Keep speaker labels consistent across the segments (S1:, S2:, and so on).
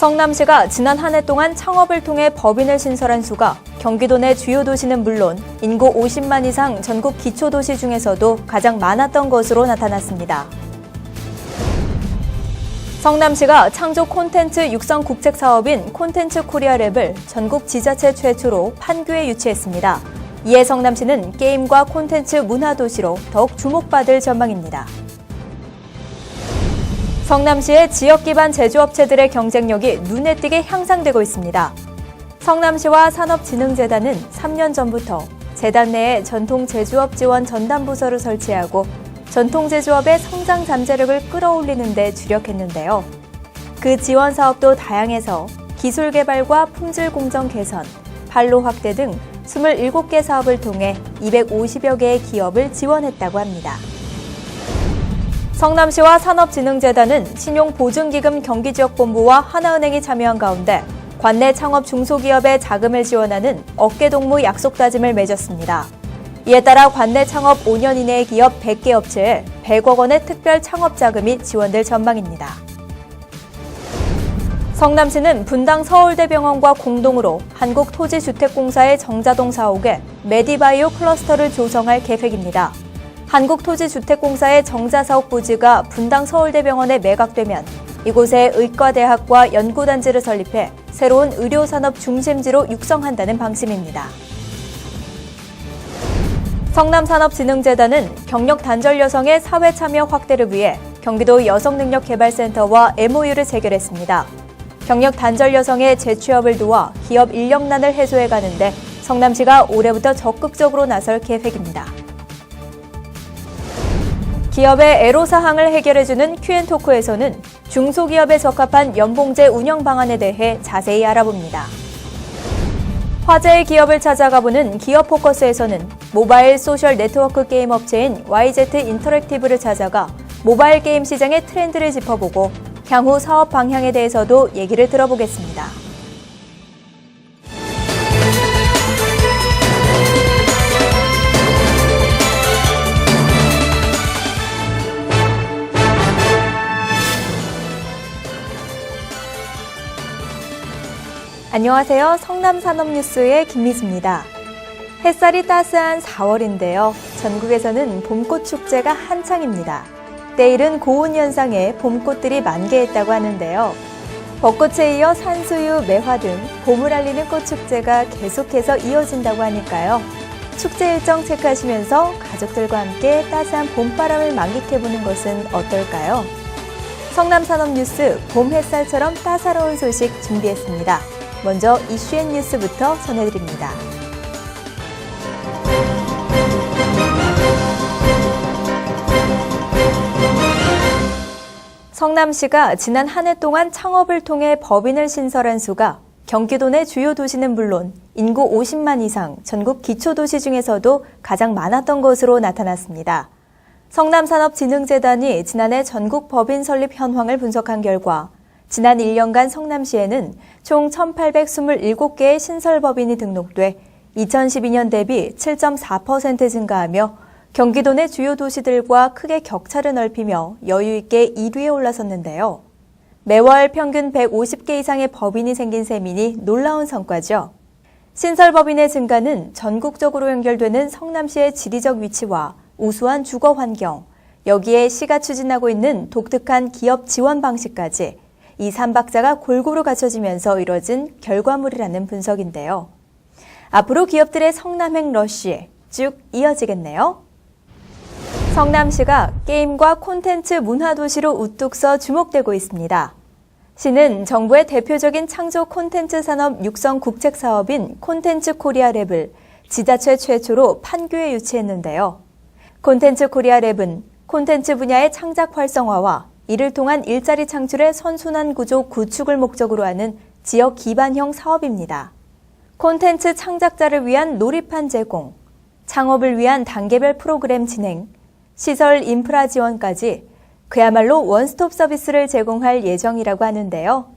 S1: 성남시가 지난 한 해 동안 창업을 통해 법인을 신설한 수가 경기도 내 주요 도시는 물론 인구 50만 이상 전국 기초도시 중에서도 가장 많았던 것으로 나타났습니다. 성남시가 창조 콘텐츠 육성 국책 사업인 콘텐츠 코리아랩을 전국 지자체 최초로 판교에 유치했습니다. 이에 성남시는 게임과 콘텐츠 문화도시로 더욱 주목받을 전망입니다. 성남시의 지역 기반 제조업체들의 경쟁력이 눈에 띄게 향상되고 있습니다. 성남시와 산업진흥재단은 3년 전부터 재단 내에 전통 제조업 지원 전담 부서를 설치하고 전통 제조업의 성장 잠재력을 끌어올리는 데 주력했는데요. 그 지원 사업도 다양해서 기술 개발과 품질 공정 개선, 판로 확대 등 27개 사업을 통해 250여 개의 기업을 지원했다고 합니다. 성남시와 산업진흥재단은 신용보증기금 경기지역본부와 하나은행이 참여한 가운데 관내 창업 중소기업의 자금을 지원하는 어깨동무 약속다짐을 맺었습니다. 이에 따라 관내 창업 5년 이내의 기업 100개 업체에 100억 원의 특별 창업 자금이 지원될 전망입니다. 성남시는 분당 서울대병원과 공동으로 한국토지주택공사의 정자동 사옥에 메디바이오 클러스터를 조성할 계획입니다. 한국토지주택공사의 정자사옥 부지가 분당 서울대병원에 매각되면 이곳에 의과대학과 연구단지를 설립해 새로운 의료산업 중심지로 육성한다는 방침입니다. 성남산업진흥재단은 경력 단절 여성의 사회 참여 확대를 위해 경기도 여성능력개발센터와 MOU를 체결했습니다. 경력 단절 여성의 재취업을 도와 기업 인력난을 해소해 가는데 성남시가 올해부터 적극적으로 나설 계획입니다. 기업의 애로사항을 해결해주는 Q&토크에서는 중소기업에 적합한 연봉제 운영 방안에 대해 자세히 알아봅니다. 화제의 기업을 찾아가보는 기업 포커스에서는 모바일 소셜 네트워크 게임 업체인 YZ 인터랙티브를 찾아가 모바일 게임 시장의 트렌드를 짚어보고 향후 사업 방향에 대해서도 얘기를 들어보겠습니다. 안녕하세요. 성남산업뉴스의 김미수입니다. 햇살이 따스한 4월인데요. 전국에서는 봄꽃 축제가 한창입니다. 때이른 고온 현상에 봄꽃들이 만개했다고 하는데요. 벚꽃에 이어 산수유, 매화 등 봄을 알리는 꽃축제가 계속해서 이어진다고 하니까요. 축제 일정 체크하시면서 가족들과 함께 따스한 봄바람을 만끽해보는 것은 어떨까요? 성남산업뉴스 봄 햇살처럼 따사로운 소식 준비했습니다. 먼저 이슈앤 뉴스부터 전해드립니다. 성남시가 지난 한 해 동안 창업을 통해 법인을 신설한 수가 경기도 내 주요 도시는 물론 인구 50만 이상 전국 기초도시 중에서도 가장 많았던 것으로 나타났습니다. 성남산업진흥재단이 지난해 전국 법인 설립 현황을 분석한 결과 지난 1년간 성남시에는 총 1,827개의 신설법인이 등록돼 2012년 대비 7.4% 증가하며 경기도 내 주요 도시들과 크게 격차를 넓히며 여유 있게 1위에 올라섰는데요. 매월 평균 150개 이상의 법인이 생긴 셈이니 놀라운 성과죠. 신설법인의 증가는 전국적으로 연결되는 성남시의 지리적 위치와 우수한 주거 환경, 여기에 시가 추진하고 있는 독특한 기업 지원 방식까지 이 3박자가 골고루 갖춰지면서 이뤄진 결과물이라는 분석인데요. 앞으로 기업들의 성남행 러쉬에 쭉 이어지겠네요. 성남시가 게임과 콘텐츠 문화도시로 우뚝 서 주목되고 있습니다. 시는 정부의 대표적인 창조 콘텐츠 산업 육성 국책 사업인 콘텐츠 코리아랩을 지자체 최초로 판교에 유치했는데요. 콘텐츠 코리아랩은 콘텐츠 분야의 창작 활성화와 이를 통한 일자리 창출의 선순환 구조 구축을 목적으로 하는 지역 기반형 사업입니다. 콘텐츠 창작자를 위한 놀이판 제공, 창업을 위한 단계별 프로그램 진행, 시설 인프라 지원까지 그야말로 원스톱 서비스를 제공할 예정이라고 하는데요.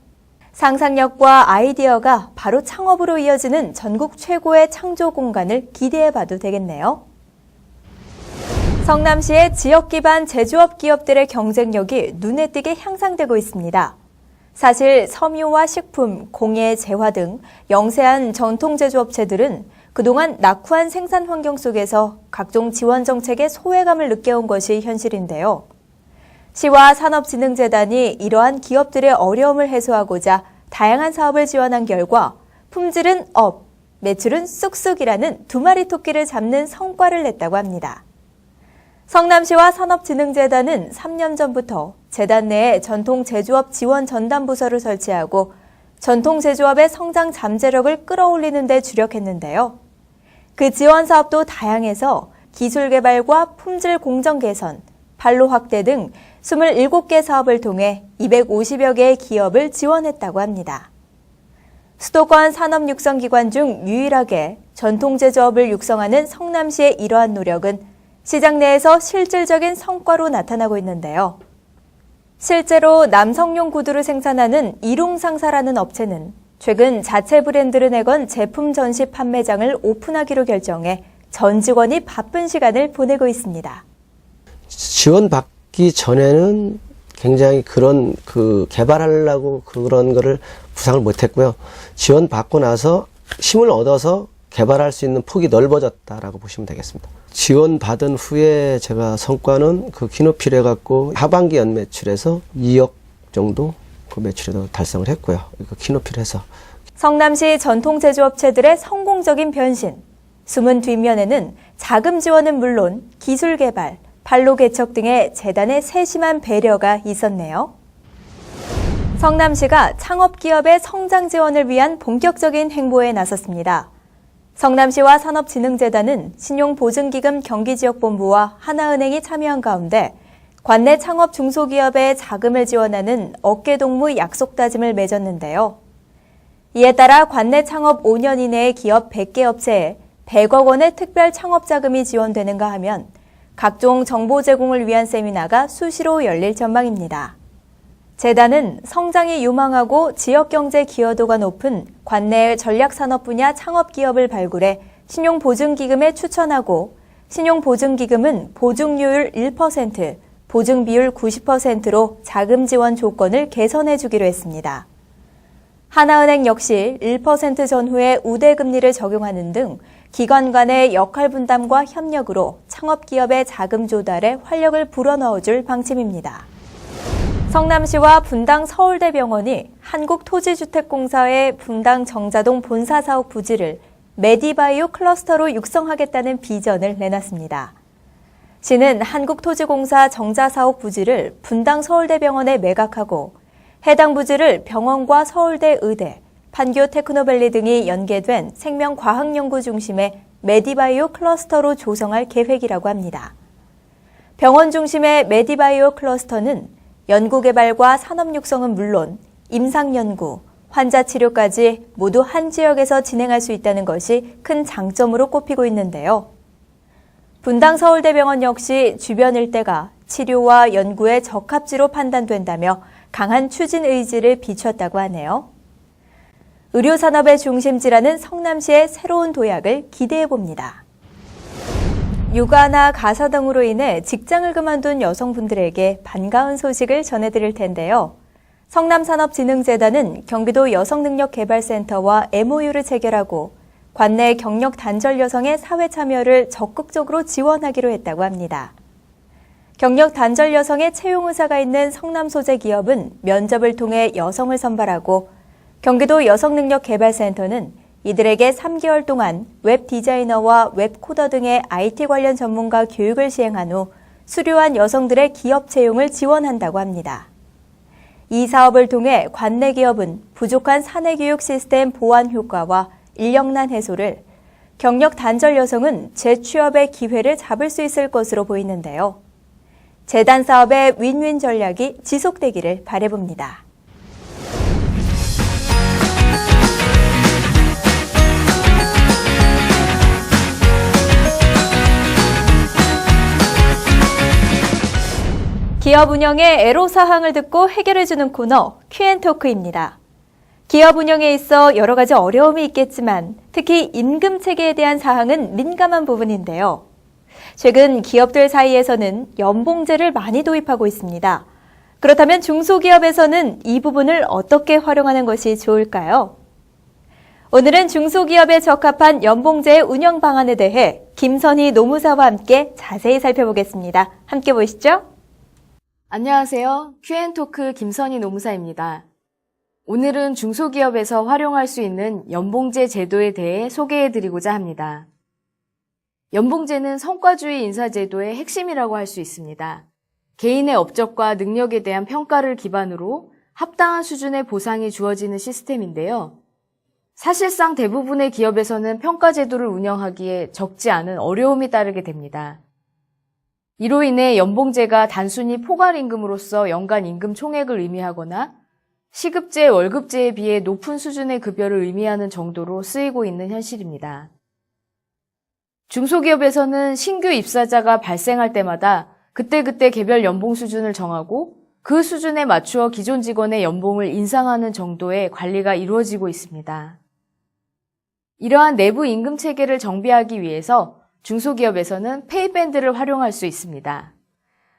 S1: 상상력과 아이디어가 바로 창업으로 이어지는 전국 최고의 창조 공간을 기대해봐도 되겠네요. 성남시의 지역 기반 제조업 기업들의 경쟁력이 눈에 띄게 향상되고 있습니다. 사실 섬유와 식품, 공예, 재화 등 영세한 전통 제조업체들은 그동안 낙후한 생산 환경 속에서 각종 지원 정책의 소외감을 느껴온 것이 현실인데요. 시와 산업진흥재단이 이러한 기업들의 어려움을 해소하고자 다양한 사업을 지원한 결과 품질은 업, 매출은 쑥쑥이라는 두 마리 토끼를 잡는 성과를 냈다고 합니다. 성남시와 산업진흥재단은 3년 전부터 재단 내에 전통 제조업 지원 전담 부서를 설치하고 전통 제조업의 성장 잠재력을 끌어올리는 데 주력했는데요. 그 지원 사업도 다양해서 기술 개발과 품질 공정 개선, 판로 확대 등 27개 사업을 통해 250여 개의 기업을 지원했다고 합니다. 수도권 산업육성기관 중 유일하게 전통 제조업을 육성하는 성남시의 이러한 노력은 시장 내에서 실질적인 성과로 나타나고 있는데요. 실제로 남성용 구두를 생산하는 이롱상사라는 업체는 최근 자체 브랜드를 내건 제품 전시 판매장을 오픈하기로 결정해 전 직원이 바쁜 시간을 보내고 있습니다.
S2: 지원받기 전에는 굉장히 개발하려고 그런 거를 구상을 못했고요. 지원받고 나서 힘을 얻어서 개발할 수 있는 폭이 넓어졌다라고 보시면 되겠습니다. 지원받은 후에 제가 성과는 키높이를 해갖고 하반기 연매출에서 2억 정도 그 매출에도 달성을 했고요. 키높이를 해서.
S1: 성남시 전통제조업체들의 성공적인 변신. 숨은 뒷면에는 자금 지원은 물론 기술 개발, 판로 개척 등의 재단의 세심한 배려가 있었네요. 성남시가 창업기업의 성장 지원을 위한 본격적인 행보에 나섰습니다. 성남시와 산업진흥재단은 신용보증기금 경기지역본부와 하나은행이 참여한 가운데 관내 창업 중소기업의 자금을 지원하는 어깨동무 약속다짐을 맺었는데요. 이에 따라 관내 창업 5년 이내의 기업 100개 업체에 100억 원의 특별 창업자금이 지원되는가 하면 각종 정보 제공을 위한 세미나가 수시로 열릴 전망입니다. 재단은 성장이 유망하고 지역경제 기여도가 높은 관내의 전략산업 분야 창업기업을 발굴해 신용보증기금에 추천하고 신용보증기금은 보증료율 1%, 보증비율 90%로 자금 지원 조건을 개선해 주기로 했습니다. 하나은행 역시 1% 전후에 우대금리를 적용하는 등 기관 간의 역할 분담과 협력으로 창업기업의 자금 조달에 활력을 불어넣어줄 방침입니다. 성남시와 분당 서울대병원이 한국토지주택공사의 분당 정자동 본사사업 부지를 메디바이오 클러스터로 육성하겠다는 비전을 내놨습니다. 시는 한국토지공사 정자사업 부지를 분당 서울대병원에 매각하고 해당 부지를 병원과 서울대 의대, 판교 테크노밸리 등이 연계된 생명과학연구 중심의 메디바이오 클러스터로 조성할 계획이라고 합니다. 병원 중심의 메디바이오 클러스터는 연구개발과 산업육성은 물론 임상연구, 환자치료까지 모두 한 지역에서 진행할 수 있다는 것이 큰 장점으로 꼽히고 있는데요. 분당 서울대병원 역시 주변 일대가 치료와 연구의 적합지로 판단된다며 강한 추진 의지를 비췄다고 하네요. 의료산업의 중심지라는 성남시의 새로운 도약을 기대해봅니다. 육아나 가사 등으로 인해 직장을 그만둔 여성분들에게 반가운 소식을 전해드릴 텐데요. 성남산업진흥재단은 경기도 여성능력개발센터와 MOU를 체결하고 관내 경력 단절 여성의 사회 참여를 적극적으로 지원하기로 했다고 합니다. 경력 단절 여성의 채용 의사가 있는 성남 소재 기업은 면접을 통해 여성을 선발하고 경기도 여성능력개발센터는 이들에게 3개월 동안 웹 디자이너와 웹 코더 등의 IT 관련 전문가 교육을 시행한 후 수료한 여성들의 기업 채용을 지원한다고 합니다. 이 사업을 통해 관내 기업은 부족한 사내 교육 시스템 보완 효과와 인력난 해소를, 경력 단절 여성은 재취업의 기회를 잡을 수 있을 것으로 보이는데요. 재단 사업의 윈윈 전략이 지속되기를 바라봅니다. 기업 운영의 애로사항을 듣고 해결해주는 코너 Q&Talk입니다. 기업 운영에 있어 여러 가지 어려움이 있겠지만 특히 임금 체계에 대한 사항은 민감한 부분인데요. 최근 기업들 사이에서는 연봉제를 많이 도입하고 있습니다. 그렇다면 중소기업에서는 이 부분을 어떻게 활용하는 것이 좋을까요? 오늘은 중소기업에 적합한 연봉제의 운영 방안에 대해 김선희 노무사와 함께 자세히 살펴보겠습니다. 함께 보시죠.
S3: 안녕하세요. Q&토크 김선희 노무사입니다. 오늘은 중소기업에서 활용할 수 있는 연봉제 제도에 대해 소개해드리고자 합니다. 연봉제는 성과주의 인사제도의 핵심이라고 할 수 있습니다. 개인의 업적과 능력에 대한 평가를 기반으로 합당한 수준의 보상이 주어지는 시스템인데요. 사실상 대부분의 기업에서는 평가제도를 운영하기에 적지 않은 어려움이 따르게 됩니다. 이로 인해 연봉제가 단순히 포괄임금으로서 연간 임금 총액을 의미하거나 시급제, 월급제에 비해 높은 수준의 급여를 의미하는 정도로 쓰이고 있는 현실입니다. 중소기업에서는 신규 입사자가 발생할 때마다 그때그때 개별 연봉 수준을 정하고 그 수준에 맞추어 기존 직원의 연봉을 인상하는 정도의 관리가 이루어지고 있습니다. 이러한 내부 임금 체계를 정비하기 위해서 중소기업에서는 페이밴드를 활용할 수 있습니다.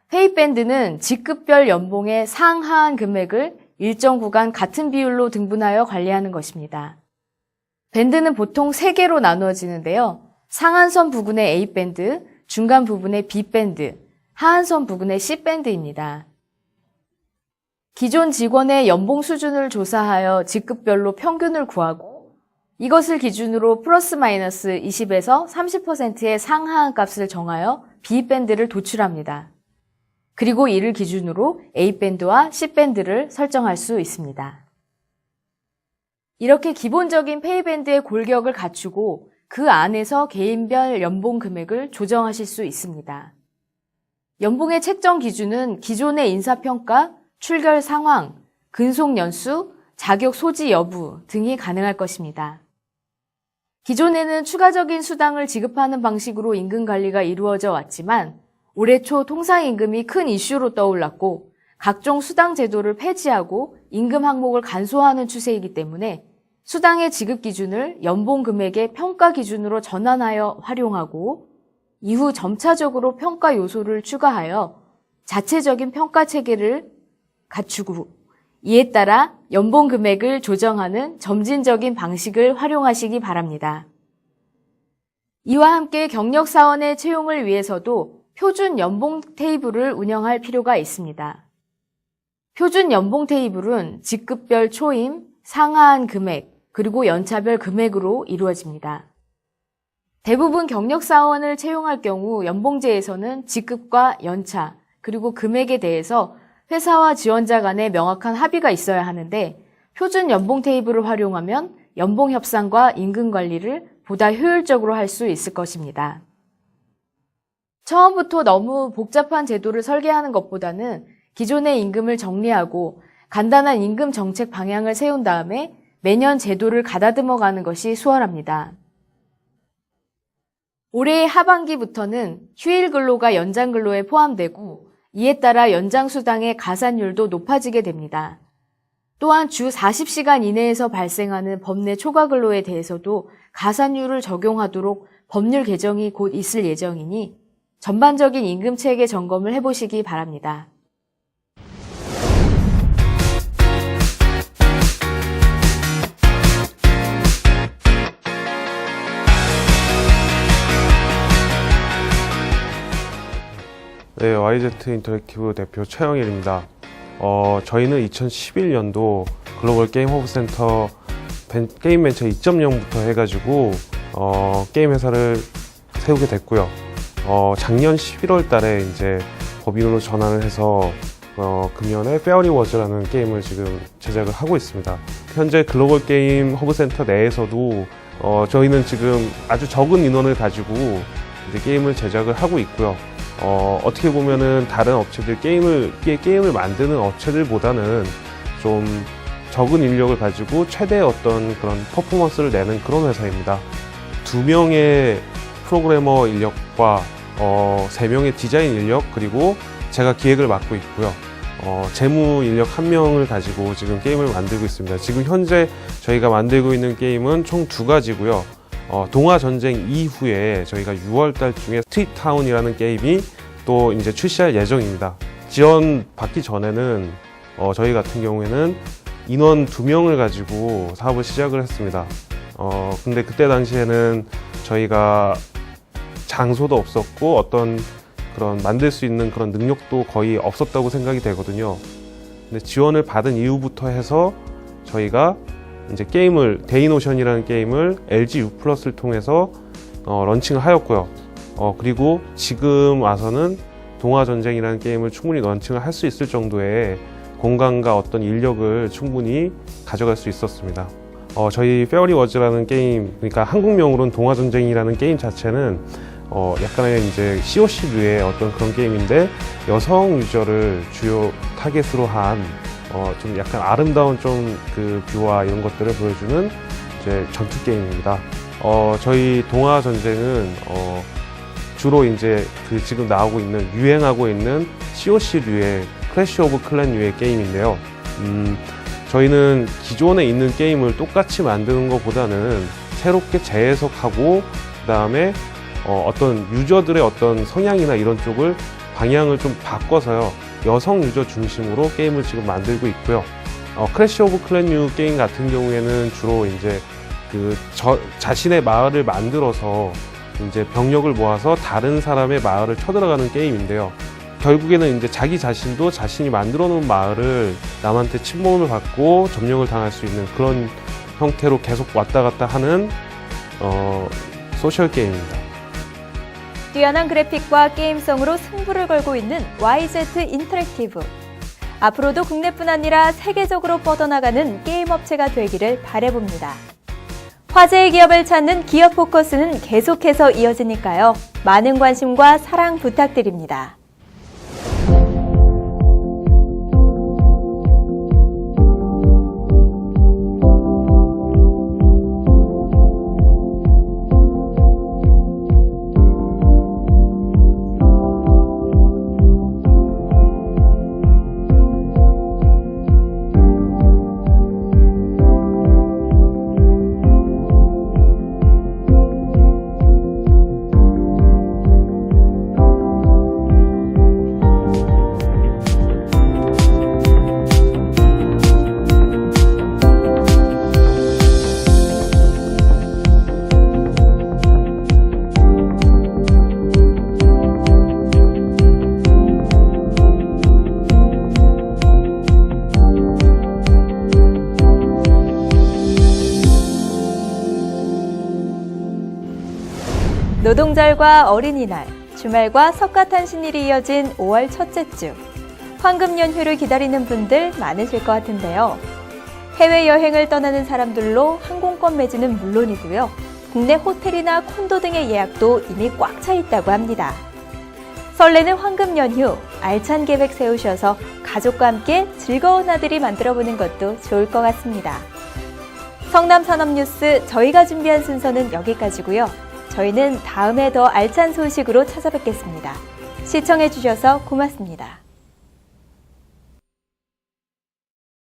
S3: 페이밴드는 직급별 연봉의 상하한 금액을 일정 구간 같은 비율로 등분하여 관리하는 것입니다. 밴드는 보통 3개로 나누어지는데요. 상한선 부근의 A밴드, 중간 부분의 B밴드, 하한선 부근의 C밴드입니다. 기존 직원의 연봉 수준을 조사하여 직급별로 평균을 구하고 이것을 기준으로 플러스 마이너스 20에서 30%의 상하한 값을 정하여 B밴드를 도출합니다. 그리고 이를 기준으로 A밴드와 C밴드를 설정할 수 있습니다. 이렇게 기본적인 페이밴드의 골격을 갖추고 그 안에서 개인별 연봉 금액을 조정하실 수 있습니다. 연봉의 책정 기준은 기존의 인사평가, 출결 상황, 근속 연수, 자격 소지 여부 등이 가능할 것입니다. 기존에는 추가적인 수당을 지급하는 방식으로 임금 관리가 이루어져 왔지만 올해 초 통상임금이 큰 이슈로 떠올랐고 각종 수당 제도를 폐지하고 임금 항목을 간소화하는 추세이기 때문에 수당의 지급 기준을 연봉 금액의 평가 기준으로 전환하여 활용하고 이후 점차적으로 평가 요소를 추가하여 자체적인 평가 체계를 갖추고 이에 따라 연봉 금액을 조정하는 점진적인 방식을 활용하시기 바랍니다. 이와 함께 경력사원의 채용을 위해서도 표준 연봉 테이블을 운영할 필요가 있습니다. 표준 연봉 테이블은 직급별 초임, 상하한 금액, 그리고 연차별 금액으로 이루어집니다. 대부분 경력사원을 채용할 경우 연봉제에서는 직급과 연차, 그리고 금액에 대해서 회사와 지원자 간에 명확한 합의가 있어야 하는데 표준 연봉 테이블을 활용하면 연봉 협상과 임금 관리를 보다 효율적으로 할 수 있을 것입니다. 처음부터 너무 복잡한 제도를 설계하는 것보다는 기존의 임금을 정리하고 간단한 임금 정책 방향을 세운 다음에 매년 제도를 가다듬어 가는 것이 수월합니다. 올해 하반기부터는 휴일 근로가 연장 근로에 포함되고 이에 따라 연장 수당의 가산율도 높아지게 됩니다. 또한 주 40시간 이내에서 발생하는 법내 초과 근로에 대해서도 가산율을 적용하도록 법률 개정이 곧 있을 예정이니 전반적인 임금 체계 점검을 해보시기 바랍니다.
S4: 네, YZ 인터랙티브 대표 최영일입니다. 저희는 2011년도 글로벌 게임 허브센터 게임 벤처 2.0부터 해가지고 게임 회사를 세우게 됐고요. 작년 11월 달에 이제 법인으로 전환을 해서 금년에 페어리워즈라는 게임을 지금 제작을 하고 있습니다. 현재 글로벌 게임 허브센터 내에서도 저희는 지금 아주 적은 인원을 가지고 이제 게임을 제작을 하고 있고요. 어떻게 보면은 다른 업체들 게임을 만드는 업체들보다는 좀 적은 인력을 가지고 최대 어떤 그런 퍼포먼스를 내는 그런 회사입니다. 2명의 프로그래머 인력과 3명의 디자인 인력 그리고 제가 기획을 맡고 있고요. 재무 인력 1명을 가지고 지금 게임을 만들고 있습니다. 지금 현재 저희가 만들고 있는 게임은 총 2가지고요. 동아전쟁 이후에 저희가 6월 달 중에 스트리트 타운이라는 게임이 또 이제 출시할 예정입니다. 지원 받기 전에는 저희 같은 경우에는 인원 2명을 가지고 사업을 시작을 했습니다. 근데 그때 당시에는 저희가 장소도 없었고 어떤 그런 만들 수 있는 그런 능력도 거의 없었다고 생각이 되거든요. 근데 지원을 받은 이후부터 해서 저희가 이제 게임을 데이노션이라는 게임을 LG U+를 통해서 런칭을 하였고요. 그리고 지금 와서는 동화전쟁이라는 게임을 충분히 런칭을 할 수 있을 정도의 공간과 어떤 인력을 충분히 가져갈 수 있었습니다. 저희 페어리 워즈라는 게임, 그러니까 한국명으로는 동화전쟁이라는 게임 자체는 약간의 이제 COC류의 어떤 그런 게임인데 여성 유저를 주요 타겟으로 한 좀 약간 아름다운 좀 그 뷰와 이런 것들을 보여주는 이제 전투 게임입니다. 저희 동화 전쟁은 주로 이제 그 지금 나오고 있는 유행하고 있는 COC류의 클래시 오브 클랜류의 게임인데요. 저희는 기존에 있는 게임을 똑같이 만드는 것보다는 새롭게 재해석하고 그 다음에 어떤 유저들의 어떤 성향이나 이런 쪽을 방향을 좀 바꿔서요. 여성 유저 중심으로 게임을 지금 만들고 있고요. 클래시 오브 클랜류 게임 같은 경우에는 주로 이제 자신의 마을을 만들어서 이제 병력을 모아서 다른 사람의 마을을 쳐들어가는 게임인데요. 결국에는 이제 자기 자신도 자신이 만들어 놓은 마을을 남한테 침범을 받고 점령을 당할 수 있는 그런 형태로 계속 왔다 갔다 하는 소셜 게임입니다.
S1: 뛰어난 그래픽과 게임성으로 승부를 걸고 있는 YZ 인터랙티브. 앞으로도 국내뿐 아니라 세계적으로 뻗어나가는 게임 업체가 되기를 바라봅니다. 화제의 기업을 찾는 기업 포커스는 계속해서 이어지니까요. 많은 관심과 사랑 부탁드립니다. 노동절과 어린이날, 주말과 석가탄신일이 이어진 5월 첫째 주. 황금 연휴를 기다리는 분들 많으실 것 같은데요. 해외여행을 떠나는 사람들로 항공권 매진은 물론이고요. 국내 호텔이나 콘도 등의 예약도 이미 꽉 차 있다고 합니다. 설레는 황금 연휴, 알찬 계획 세우셔서 가족과 함께 즐거운 나들이 만들어보는 것도 좋을 것 같습니다. 성남산업뉴스 저희가 준비한 순서는 여기까지고요. 저희는 다음에 더 알찬 소식으로 찾아뵙겠습니다. 시청해주셔서 고맙습니다.